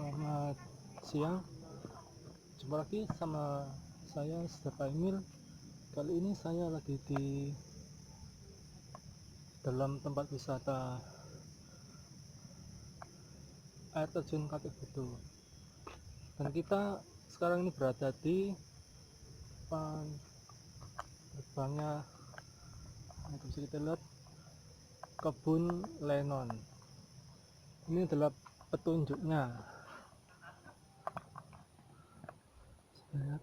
Selamat siang, jumpa lagi sama saya Setiap Emil. Kali ini saya lagi di dalam tempat wisata air terjun Kaki Batu, dan kita sekarang ini berada di depan gerbangnya. Itu bisa kita lihat kebun Lenon. Ini adalah petunjuknya. Lihat.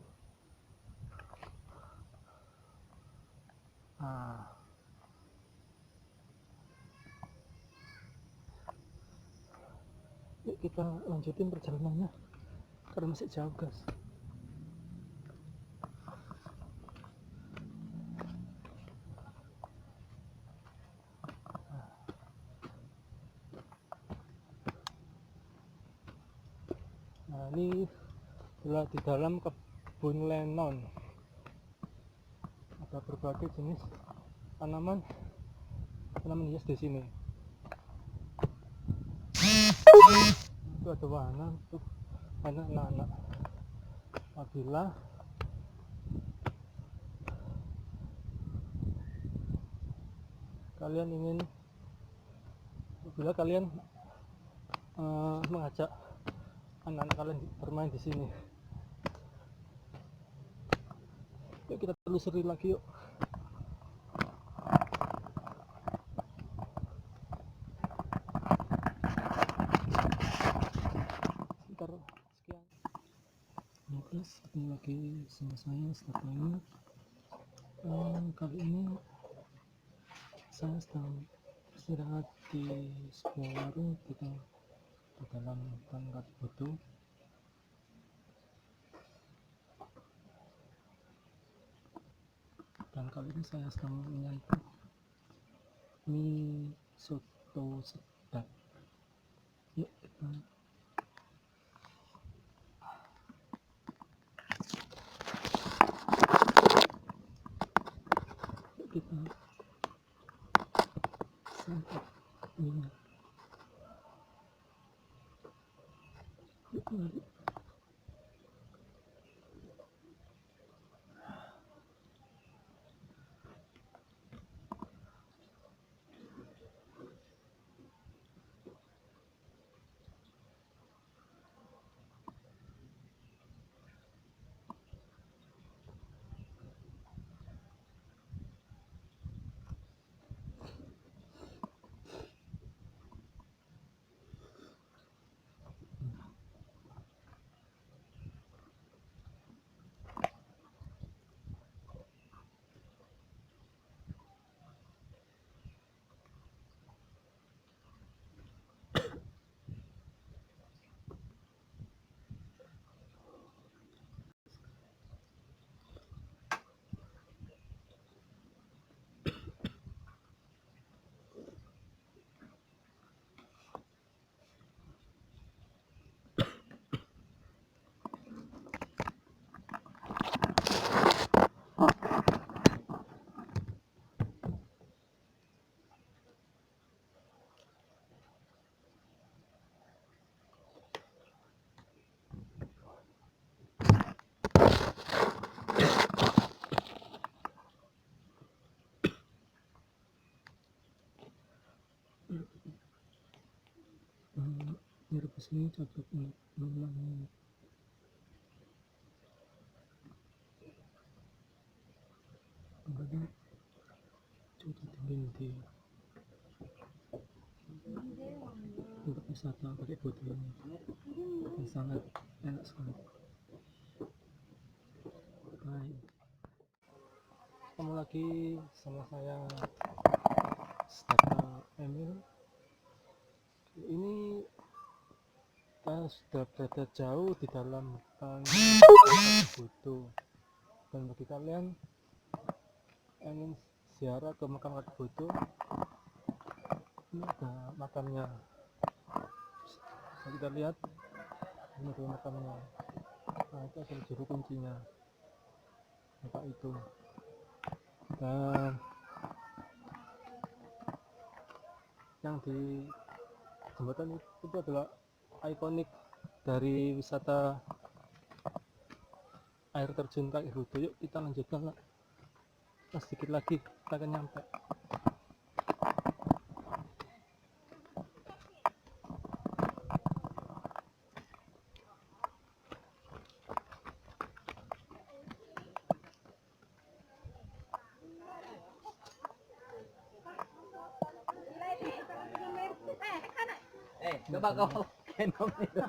Nah, yuk kita lanjutin perjalanannya karena masih jauh, guys. Nah, ini adalah di dalam kebun Lenon. Ada berbagai jenis tanaman hias di sini. Itu ada wahana untuk anak-anak. Apabila kalian mengajak anak-anak kalian bermain di sini, yuk kita telusuri lagi yuk. Sekitar sekian. Nah guys, ketemu lagi sama saya Setiap Emil. Kali ini saya sedang istirahat di sebuah warung di dalam hutan Kaki Batu. Dan kali ini saya sedang menyantap mie soto sedap. Yuk kita santap mie. Yuk mari. Ini rebus ini cocok untuk mengulangi kembali cuaca dingin di tempat wisata Kaki Batu ini, yang sangat enak sekali. Baik, ketemu lagi sama saya Setiap Emil. Ini kita sudah berada jauh di dalam hutan Kaki Batu, dan bagi kalian yang ingin ziarah ke makam Kaki Batu, ini ada makamnya. Bisa kita lihat, ini adalah makamnya. Nah, itu adalah juru kuncinya, bapak itu. Dan yang di jembatan itu adalah ikonik dari wisata air terjun Kaki Rudo. Yuk kita lanjutkan lah. Sedikit lagi kita akan nyampe. Coba kau gendong itu.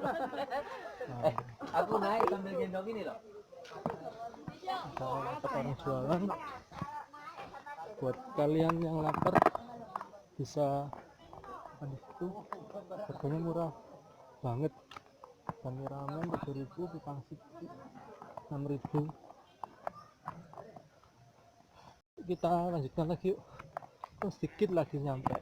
Aku naik sambil gendong ini loh. Ada orang jualan. Buat kalian yang lapar bisa makan di situ. Harganya murah banget. Bami ramen 7.000, pangsit 6.000. Kita lanjutkan lagi yuk. Sedikit lagi nyampe.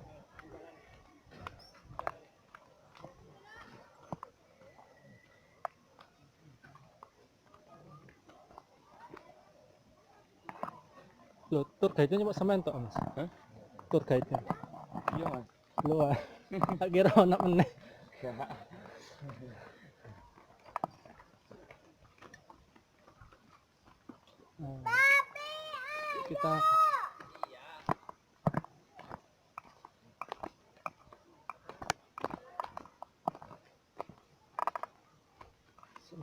Loh, tour guide-nya Pak Semen tok, Mas. Hah? Tour guide-nya. Iya, Mas. Lu ah. Tak kira anak meneh. Nah, kita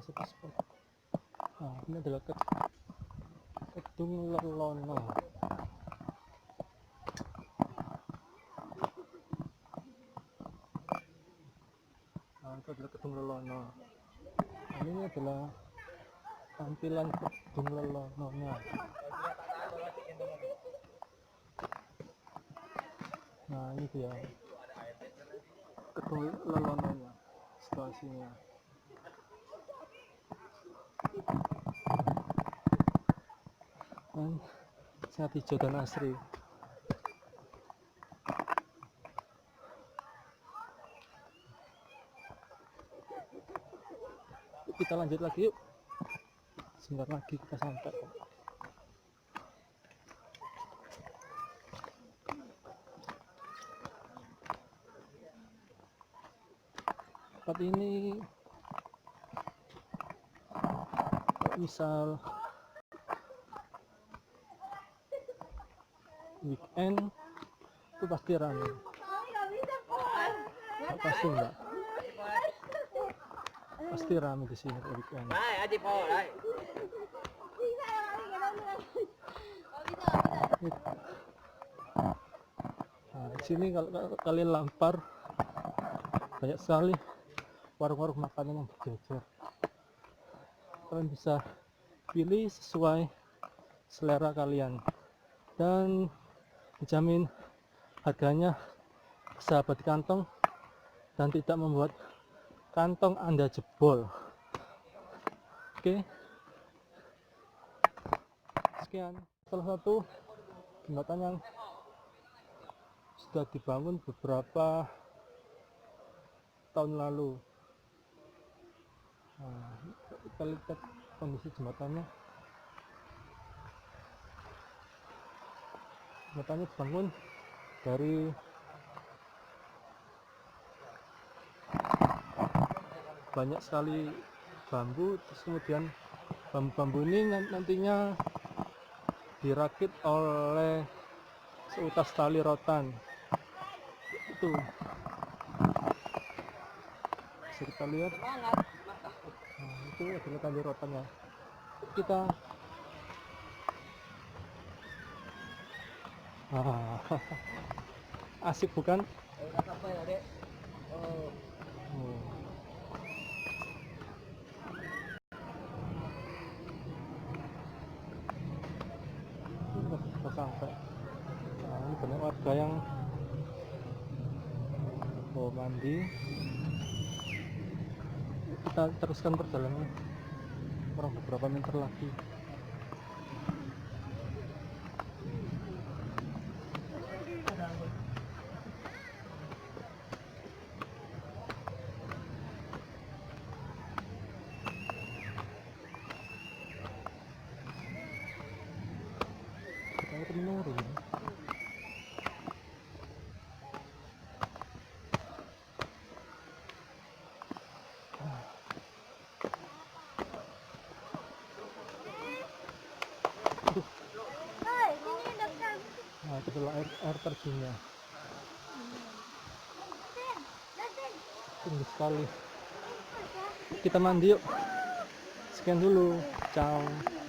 satu spot. Nah, ini adalah Kedung Lelono. Nah, itu adalah Kedung Lelono. Nah, ini adalah tampilan Kedung Lelononya. Nah, ini dia Kedung Lelononya, situasinya. Dan sangat hijau dan asri. Kita lanjut lagi yuk. Sebentar lagi kita sampai. Tempat ini misal weekend itu pasti ramai. Pasti enggak? Pasti ramai di sini kalau weekend. Hai, adik po, hai. Nah, di sini kalau kalian lapar banyak sekali warung-warung makanan yang berjejer. Kalian bisa pilih sesuai selera kalian dan dijamin harganya sahabat di kantong dan tidak membuat kantong Anda jebol. Oke, sekian salah satu jembatan yang sudah dibangun beberapa tahun lalu. Nah, kita lihat kondisi jembatannya. Jembatannya dibangun dari banyak sekali bambu, terus kemudian bambu-bambu ini nantinya dirakit oleh seutas tali rotan. Itu bisa kita lihat. Nah, itu adalah tali rotannya. Kita asik bukan? Apa ya, Dek? Oh. Kita sampai. Nah, ini banyak warga yang mau mandi. Kita teruskan perjalanan kurang beberapa meter lagi. Kita akan menurun. adalah air terjunnya. Tinggi sekali. Kita mandi yuk. Sekian dulu. Ciao.